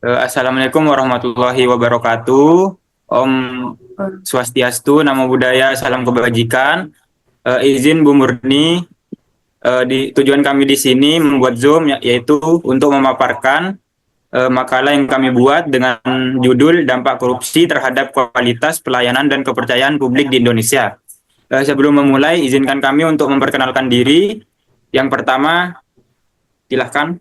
Assalamualaikum warahmatullahi wabarakatuh. Om Swastiastu, Namo Buddhaya, Salam Kebajikan. Izin Bu Murni, tujuan kami di sini membuat Zoom yaitu untuk memaparkan makalah yang kami buat dengan judul Dampak Korupsi Terhadap Kualitas Pelayanan dan Kepercayaan Publik di Indonesia. Sebelum memulai, izinkan kami untuk memperkenalkan diri. Yang pertama, silahkan.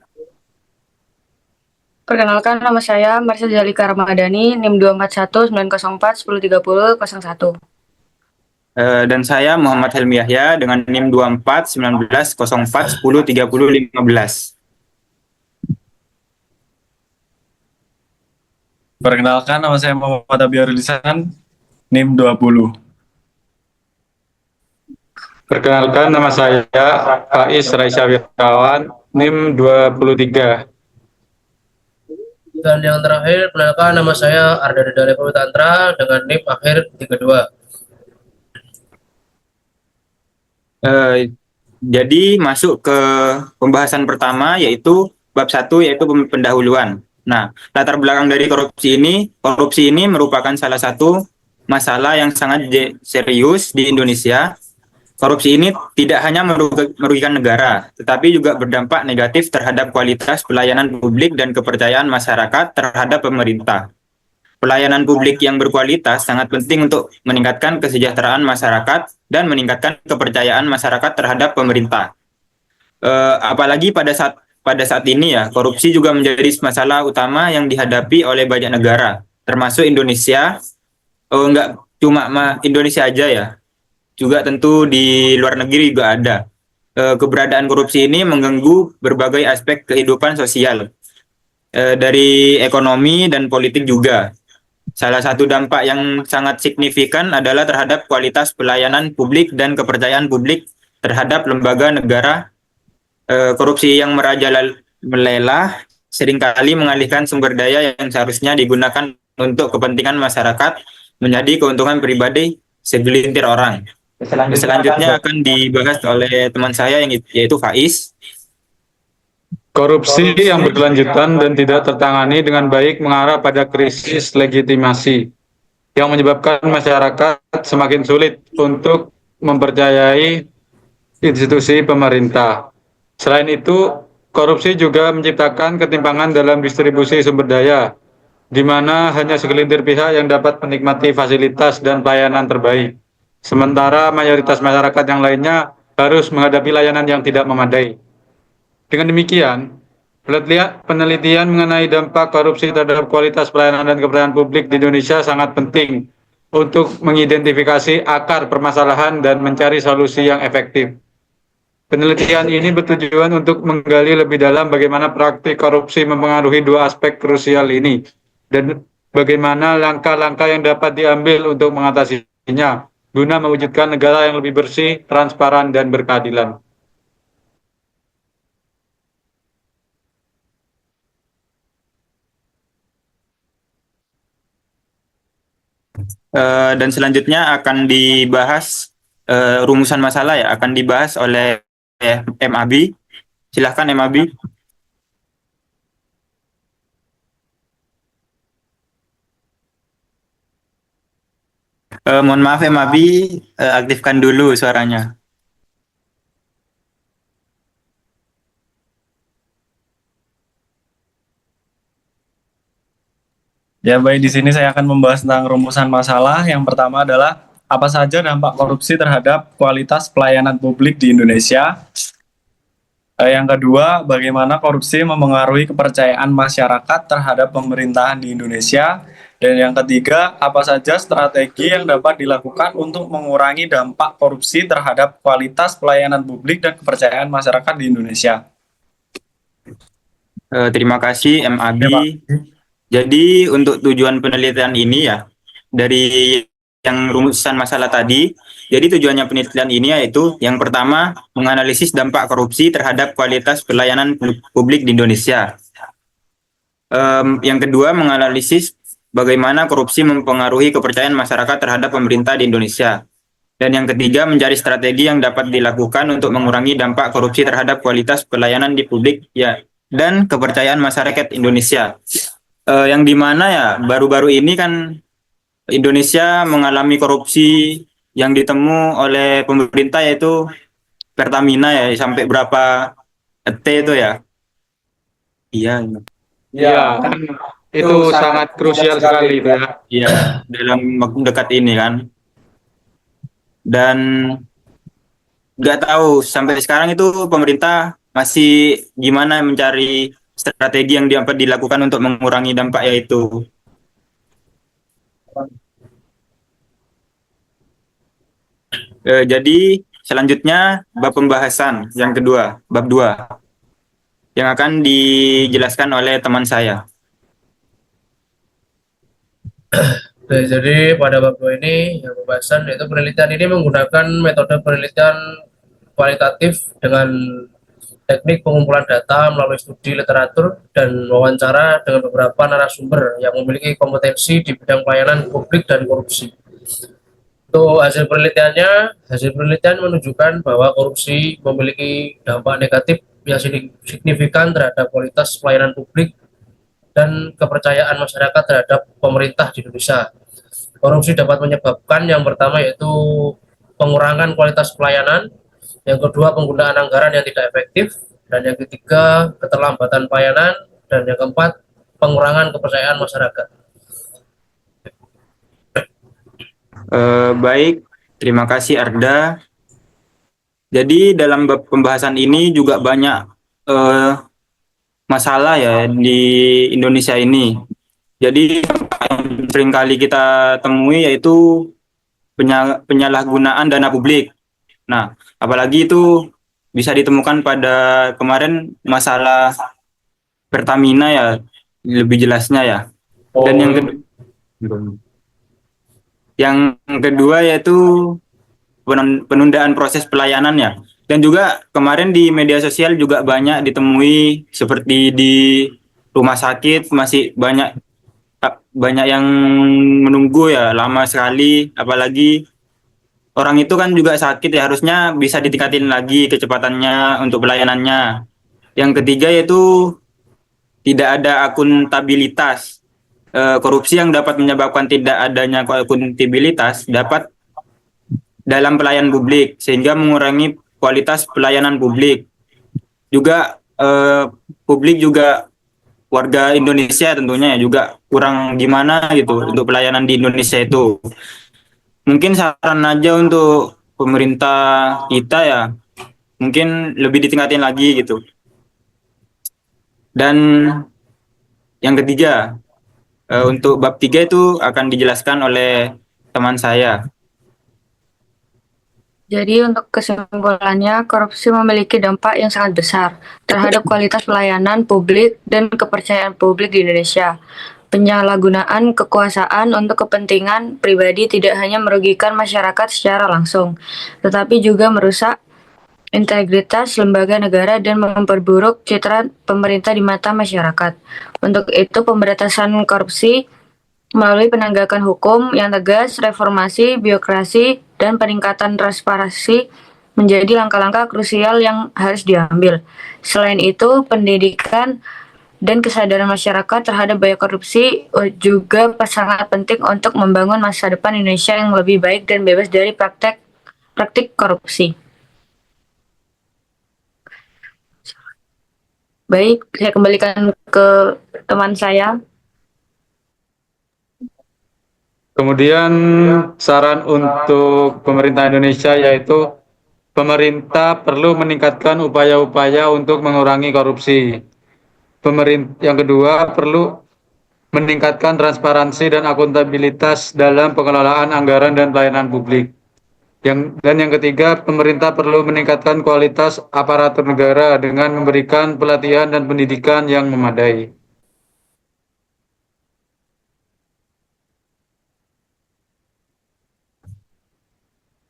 Perkenalkan, nama saya Marsha Zalika Ramadhani, NIM 2419041103001. Dan saya Muhammad Helmi Yahya dengan NIM 24 19 04 10 30 15. Perkenalkan, nama saya Muhammad Abiarul Lisan, NIM 20. Perkenalkan, nama saya Faiz Raisya Wirawan, NIM 23. Dan yang terakhir, perkenalkan, nama saya Arda Dale Tantra dengan NIM akhir 32. Jadi masuk ke pembahasan pertama yaitu bab 1 yaitu pendahuluan. Nah, latar belakang dari korupsi ini merupakan salah satu masalah yang sangat serius di Indonesia. Korupsi ini tidak hanya merugikan negara, tetapi juga berdampak negatif terhadap kualitas pelayanan publik dan kepercayaan masyarakat terhadap pemerintah. Pelayanan publik yang berkualitas sangat penting untuk meningkatkan kesejahteraan masyarakat dan meningkatkan kepercayaan masyarakat terhadap pemerintah. Apalagi pada saat ini ya, korupsi juga menjadi masalah utama yang dihadapi oleh banyak negara, termasuk Indonesia. Enggak cuma Indonesia aja ya, juga tentu di luar negeri juga ada. Keberadaan korupsi ini mengganggu berbagai aspek kehidupan sosial, dari ekonomi dan politik juga. Salah satu dampak yang sangat signifikan adalah terhadap kualitas pelayanan publik dan kepercayaan publik terhadap lembaga negara. Korupsi yang merajalela seringkali mengalihkan sumber daya yang seharusnya digunakan untuk kepentingan masyarakat menjadi keuntungan pribadi segelintir orang. Selanjutnya akan dibahas oleh teman saya yaitu Faiz. Korupsi yang berkelanjutan dan tidak tertangani dengan baik mengarah pada krisis legitimasi yang menyebabkan masyarakat semakin sulit untuk mempercayai institusi pemerintah. Selain itu, korupsi juga menciptakan ketimpangan dalam distribusi sumber daya, di mana hanya segelintir pihak yang dapat menikmati fasilitas dan pelayanan terbaik, sementara mayoritas masyarakat yang lainnya harus menghadapi layanan yang tidak memadai. Dengan demikian, penelitian mengenai dampak korupsi terhadap kualitas pelayanan dan kepercayaan publik di Indonesia sangat penting untuk mengidentifikasi akar permasalahan dan mencari solusi yang efektif. Penelitian ini bertujuan untuk menggali lebih dalam bagaimana praktik korupsi mempengaruhi dua aspek krusial ini dan bagaimana langkah-langkah yang dapat diambil untuk mengatasinya guna mewujudkan negara yang lebih bersih, transparan, dan berkeadilan. Dan selanjutnya akan dibahas rumusan masalah ya, akan dibahas oleh MAB. Silahkan MAB. Mohon maaf MAB, aktifkan dulu suaranya. Ya baik, di sini saya akan membahas tentang rumusan masalah. Yang pertama adalah apa saja dampak korupsi terhadap kualitas pelayanan publik di Indonesia. Yang kedua, bagaimana korupsi mempengaruhi kepercayaan masyarakat terhadap pemerintahan di Indonesia. Dan yang ketiga, apa saja strategi yang dapat dilakukan untuk mengurangi dampak korupsi terhadap kualitas pelayanan publik dan kepercayaan masyarakat di Indonesia. Terima kasih MAB. Ya, Pak. Jadi untuk tujuan penelitian ini ya, dari yang rumusan masalah tadi, jadi tujuannya penelitian ini yaitu yang pertama menganalisis dampak korupsi terhadap kualitas pelayanan publik di Indonesia. Yang kedua menganalisis bagaimana korupsi mempengaruhi kepercayaan masyarakat terhadap pemerintah di Indonesia. Dan yang ketiga mencari strategi yang dapat dilakukan untuk mengurangi dampak korupsi terhadap kualitas pelayanan di publik ya dan kepercayaan masyarakat Indonesia. yang dimana ya baru-baru ini kan Indonesia mengalami korupsi yang ditemu oleh pemerintah yaitu Pertamina ya sampai berapa T itu ya. Iya, Iya, kan itu sangat krusial sekali itu ya. iya dalam waktu dekat ini kan. Dan nggak tahu sampai sekarang itu pemerintah masih gimana mencari strategi yang dapat dilakukan untuk mengurangi dampak yaitu. Jadi selanjutnya bab pembahasan yang kedua, bab 2 yang akan dijelaskan oleh teman saya. Oke, jadi pada bab 2 ini yang pembahasan yaitu penelitian ini menggunakan metode penelitian kualitatif dengan teknik pengumpulan data melalui studi literatur dan wawancara dengan beberapa narasumber yang memiliki kompetensi di bidang pelayanan publik dan korupsi. Untuk hasil penelitian menunjukkan bahwa korupsi memiliki dampak negatif yang signifikan terhadap kualitas pelayanan publik dan kepercayaan masyarakat terhadap pemerintah di Indonesia. Korupsi dapat menyebabkan yang pertama yaitu pengurangan kualitas pelayanan, yang kedua penggunaan anggaran yang tidak efektif, dan yang ketiga keterlambatan pelayanan, dan yang keempat pengurangan kepercayaan masyarakat. Baik, terima kasih Arda. Jadi dalam bab pembahasan ini juga banyak masalah ya di Indonesia ini. Jadi yang seringkali kita temui yaitu penyalahgunaan dana publik. Nah, apalagi itu bisa ditemukan pada kemarin masalah Pertamina ya, lebih jelasnya ya. Dan yang kedua yaitu penundaan proses pelayanan ya. Dan juga kemarin di media sosial juga banyak ditemui seperti di rumah sakit masih banyak yang menunggu ya lama sekali, apalagi orang itu kan juga sakit ya, harusnya bisa ditingkatin lagi kecepatannya untuk pelayanannya. Yang ketiga yaitu tidak ada akuntabilitas. Korupsi yang dapat menyebabkan tidak adanya akuntabilitas dapat dalam pelayanan publik sehingga mengurangi kualitas pelayanan publik. Juga publik juga warga Indonesia tentunya ya juga kurang gimana gitu untuk pelayanan di Indonesia itu. Mungkin saran aja untuk pemerintah kita ya, mungkin lebih ditingkatin lagi gitu. Dan yang ketiga, untuk bab 3 itu akan dijelaskan oleh teman saya. Jadi untuk kesimpulannya, korupsi memiliki dampak yang sangat besar terhadap kualitas pelayanan publik dan kepercayaan publik di Indonesia. Penyalahgunaan kekuasaan untuk kepentingan pribadi tidak hanya merugikan masyarakat secara langsung, tetapi juga merusak integritas lembaga negara dan memperburuk citra pemerintah di mata masyarakat. Untuk itu, pemberantasan korupsi melalui penegakan hukum yang tegas, reformasi birokrasi, dan peningkatan transparansi menjadi langkah-langkah krusial yang harus diambil. Selain itu, pendidikan dan kesadaran masyarakat terhadap bahaya korupsi juga sangat penting untuk membangun masa depan Indonesia yang lebih baik dan bebas dari praktik korupsi. Baik, saya kembalikan ke teman saya. Kemudian saran untuk pemerintah Indonesia yaitu pemerintah perlu meningkatkan upaya-upaya untuk mengurangi korupsi. Yang kedua perlu meningkatkan transparansi dan akuntabilitas dalam pengelolaan anggaran dan pelayanan publik. Dan yang ketiga, pemerintah perlu meningkatkan kualitas aparatur negara dengan memberikan pelatihan dan pendidikan yang memadai.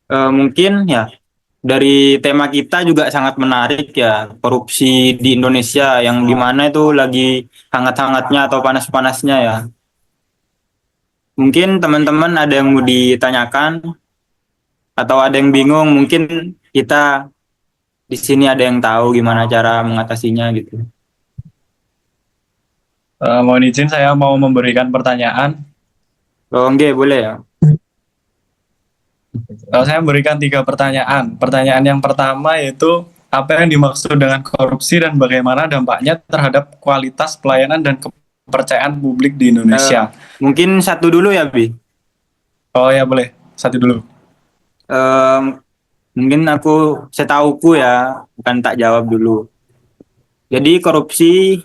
Mungkin ya dari tema kita juga sangat menarik ya, korupsi di Indonesia yang dimana itu lagi hangat-hangatnya atau panas-panasnya ya. Mungkin teman-teman ada yang mau ditanyakan atau ada yang bingung, mungkin kita di sini ada yang tahu gimana cara mengatasinya gitu. Mohon izin saya mau memberikan pertanyaan. Oh, nggih, boleh ya. Saya memberikan 3 pertanyaan. Pertanyaan yang pertama yaitu apa yang dimaksud dengan korupsi dan bagaimana dampaknya terhadap kualitas pelayanan dan kepercayaan publik di Indonesia. Mungkin satu dulu ya, Bi. Oh ya boleh, satu dulu. Em, Mungkin aku setauku ya, bukan tak jawab dulu. Jadi korupsi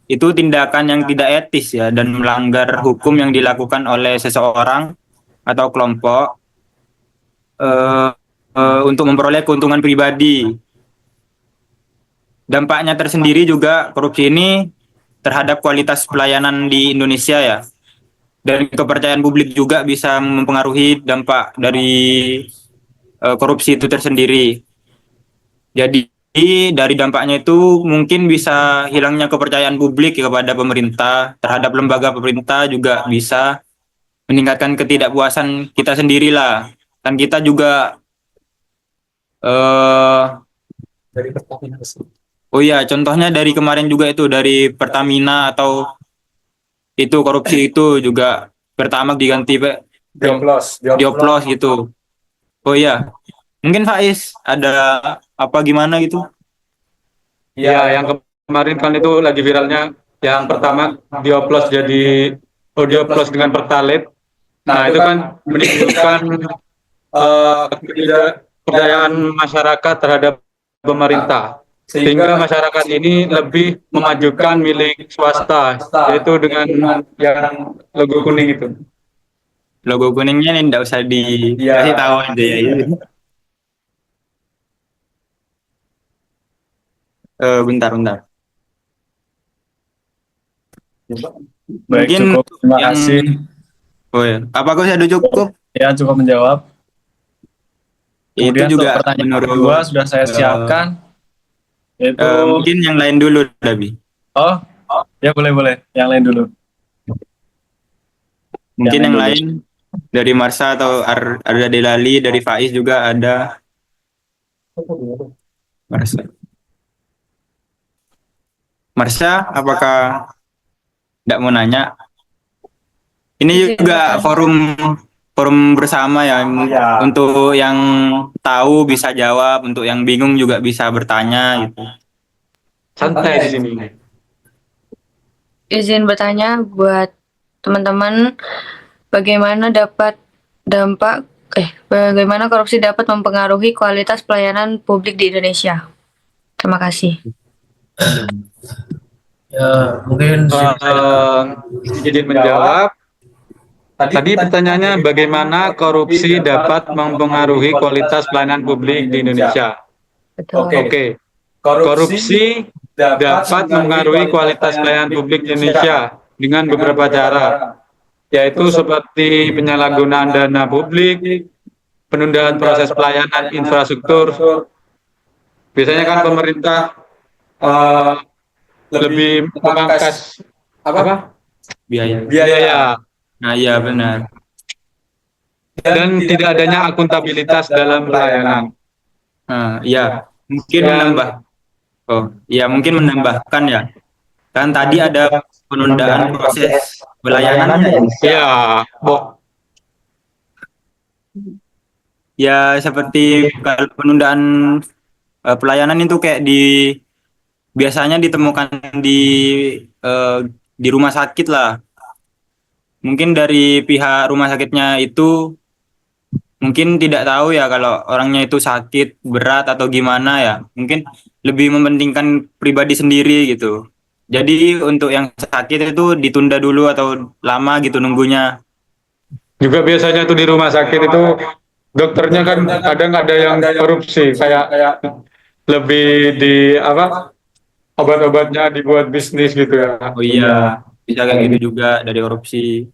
itu tindakan yang tidak etis ya dan melanggar hukum yang dilakukan oleh seseorang atau kelompok eh, untuk memperoleh keuntungan pribadi. Dampaknya tersendiri juga korupsi ini terhadap kualitas pelayanan di Indonesia ya. Dan kepercayaan publik juga bisa mempengaruhi dampak dari korupsi itu tersendiri. Jadi dari dampaknya itu mungkin bisa hilangnya kepercayaan publik kepada pemerintah, terhadap lembaga pemerintah juga bisa meningkatkan ketidakpuasan kita sendirilah. Kan kita juga eh oh ya, contohnya dari kemarin juga itu dari Pertamina atau itu korupsi itu juga pertama diganti Pak dioplos gitu. Oh iya, mungkin Faiz ada apa gimana gitu? Ya, yang kemarin kan itu lagi viralnya, yang pertama dioplos jadi dioplos dengan Pertalite. Nah, itu kan menimbulkan ketidakpercayaan masyarakat terhadap pemerintah. Sehingga masyarakat ini lebih memajukan milik swasta, yaitu dengan yang logo kuning itu. Logo kuningnya nih enggak usah dikasih tahu aja ya. Bentar, bentar. Baik, Mungkin cukup. Terima yang kasih. oh ya, apakah sudah cukup? Ya, cukup menjawab. Itu Kemudian untuk juga pertanyaan menurut kedua sudah saya siapkan, yaitu mungkin yang lain dulu, Dabi. oh ya boleh yang lain dulu. Mungkin Yang yang lain lain dari Marsha atau Arda Delali, dari Faiz juga ada Marsha. Marsha, apakah tidak mau nanya? Ini Izin juga bertanya. forum bersama ya, untuk yang tahu bisa jawab, untuk yang bingung juga bisa bertanya gitu. Santai di sini. Izin bertanya buat teman-teman, bagaimana bagaimana korupsi dapat mempengaruhi kualitas pelayanan publik di Indonesia? Terima kasih. Ya, mungkin Izin menjawab. Tadi pertanyaannya bagaimana korupsi dapat mempengaruhi kualitas pelayanan publik di Indonesia. Betul. Oke. Korupsi dapat mempengaruhi kualitas pelayanan publik di Indonesia dengan beberapa cara, yaitu seperti penyalahgunaan dana publik, penundaan proses pelayanan infrastruktur. Biasanya kan pemerintah lebih memangkas apa? Biaya. Nah, iya benar. Dan tidak adanya akuntabilitas dalam pelayanan. Nah, iya, mungkin Dan menambah. Oh, iya mungkin menambahkan ya. Kan tadi ada penundaan proses pelayanannya ya. ya, Ya seperti kalau penundaan pelayanan itu kayak biasanya ditemukan eh, di rumah sakit lah. Mungkin dari pihak rumah sakitnya itu mungkin tidak tahu ya kalau orangnya itu sakit berat atau gimana ya. Mungkin lebih mementingkan pribadi sendiri gitu. Jadi untuk yang sakit itu ditunda dulu atau lama gitu nunggunya. juga biasanya tuh di rumah sakit itu dokternya kan kadang ada yang korupsi, kayak lebih di apa, obat-obatnya dibuat bisnis gitu ya. Oh iya, bisa kayak gitu juga dari korupsi.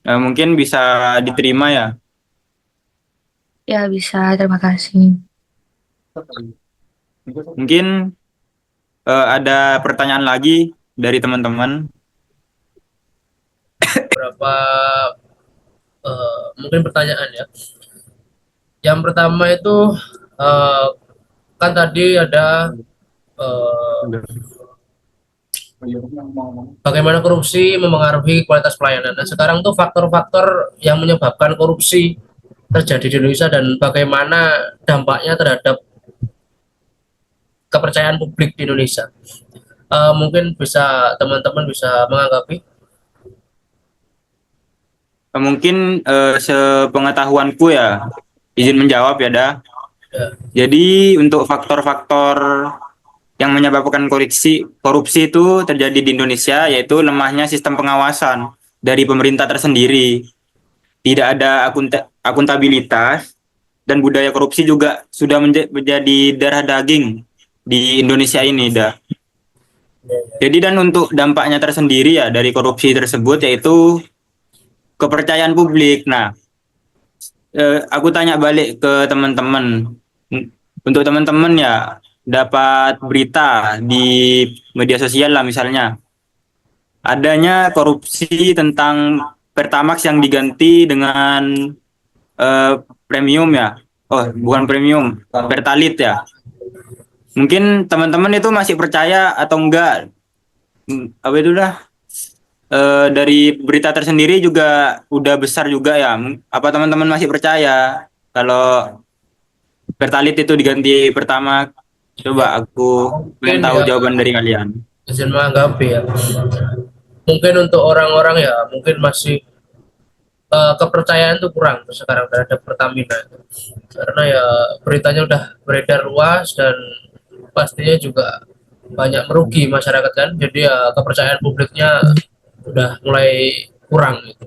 Mungkin bisa diterima ya. Ya bisa, terima kasih. Mungkin ada pertanyaan lagi dari teman-teman. beberapa mungkin pertanyaan ya. Yang pertama itu kan tadi ada eh, bagaimana korupsi memengaruhi kualitas pelayanan. Nah, sekarang tuh faktor-faktor yang menyebabkan korupsi terjadi di Indonesia dan bagaimana dampaknya terhadap kepercayaan publik di Indonesia. Mungkin bisa teman-teman bisa menganggapi. Mungkin sepengetahuanku ya, izin menjawab ya, dah. Ya, Jadi untuk faktor-faktor yang menyebabkan korupsi itu terjadi di Indonesia yaitu lemahnya sistem pengawasan dari pemerintah tersendiri. Tidak ada akuntabilitas dan budaya korupsi juga sudah menjadi darah daging di Indonesia ini, dah. Jadi dan untuk dampaknya tersendiri ya dari korupsi tersebut yaitu kepercayaan publik. Nah, aku tanya balik ke teman-teman. Untuk teman-teman ya dapat berita di media sosial lah misalnya adanya korupsi tentang Pertamax yang diganti dengan eh, premium ya. Oh, bukan premium, Pertalite ya. Mungkin teman-teman itu masih percaya atau enggak? Apa itu dah? Dari berita tersendiri juga udah besar juga ya. Apa teman-teman masih percaya kalau Pertalite itu diganti Pertamax? Coba aku pengen mungkin tahu ya jawaban dari kalian. izin menganggapi ya. Mungkin untuk orang-orang ya mungkin masih kepercayaan tuh kurang sekarang terhadap Pertamina itu. Karena ya beritanya udah beredar luas dan pastinya juga banyak merugi masyarakat kan. Jadi ya kepercayaan publiknya udah mulai kurang gitu.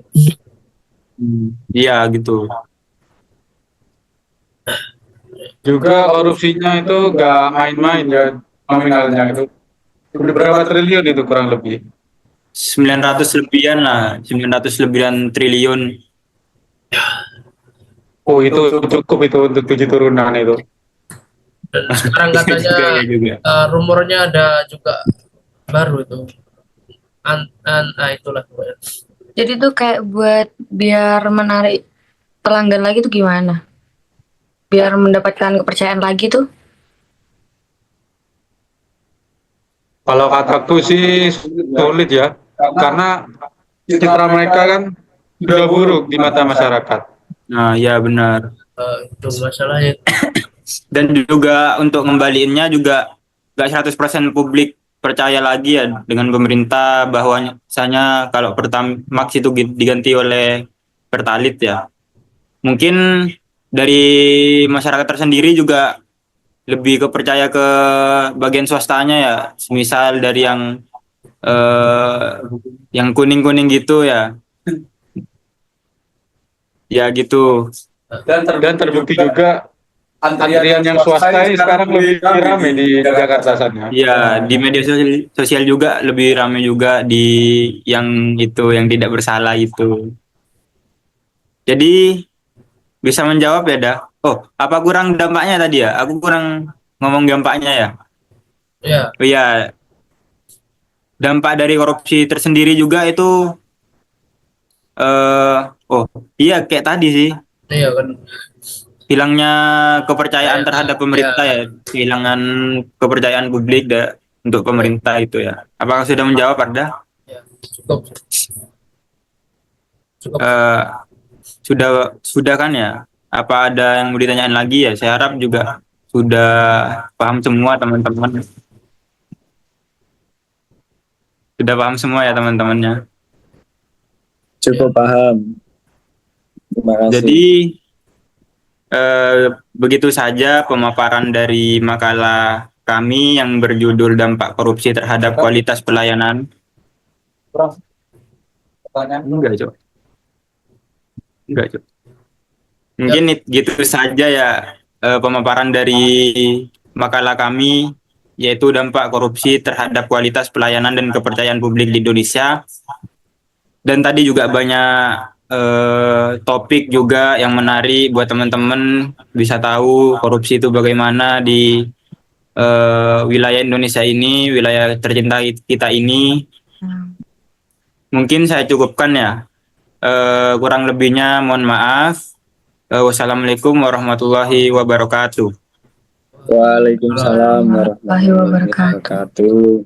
Iya gitu. Juga korupsinya itu nggak main-main ya, nominalnya itu. Udah berapa triliun itu kurang lebih? 900 lebihan lah, 900 lebihan triliun. Oh, itu cukup itu untuk 7 turunan itu. Dan sekarang katanya Juga ya juga. rumornya ada juga baru itu. Itulah pokoknya. Jadi tuh kayak buat biar menarik pelanggan lagi tuh gimana? Biar mendapatkan kepercayaan lagi tuh. Kalau kataku sih sulit ya, karena citra mereka kan sudah buruk di mata masyarakat. Nah, ya benar. Itu masalahnya. Dan juga untuk ngembaliinnya juga gak 100% publik percaya lagi ya dengan pemerintah bahwa misalnya kalau Pertamax itu diganti oleh Pertalite ya. Mungkin dari masyarakat tersendiri juga lebih kepercaya ke bagian swastanya ya. Misal dari yang kuning-kuning gitu ya. Ya gitu. Dan terbukti juga antrian yang swasta ini sekarang lebih ramai di Jakarta sana. Ya, di media sosial juga lebih ramai juga di yang itu yang tidak bersalah itu. Jadi bisa menjawab ya, dah. Oh, apa kurang dampaknya tadi ya? Aku kurang ngomong dampaknya ya. Ya, Oh iya, dampak dari korupsi tersendiri juga itu oh iya kayak tadi sih, iya kan. hilangnya kepercayaan terhadap pemerintah ya, kehilangan kepercayaan publik untuk pemerintah itu ya. Apakah sudah menjawab Arda? Ya, cukup. Cukup. Eh, sudah kan ya? Apa ada yang mau ditanyain lagi ya? Saya harap juga sudah paham semua teman-teman. Sudah paham semua ya teman-temannya. Cukup paham. Terima kasih. Jadi begitu saja pemaparan dari makalah kami yang berjudul Dampak Korupsi Terhadap Kualitas Pelayanan. Enggak, Cok. Enggak, Cok. Mungkin gitu saja ya pemaparan dari makalah kami yaitu dampak korupsi terhadap kualitas pelayanan dan kepercayaan publik di Indonesia. Dan tadi juga banyak topik juga yang menarik buat teman-teman bisa tahu korupsi itu bagaimana di wilayah Indonesia ini, wilayah tercinta kita ini. Mungkin saya cukupkan ya. Kurang lebihnya mohon maaf. Wassalamualaikum warahmatullahi wabarakatuh. Waalaikumsalam warahmatullahi wabarakatuh.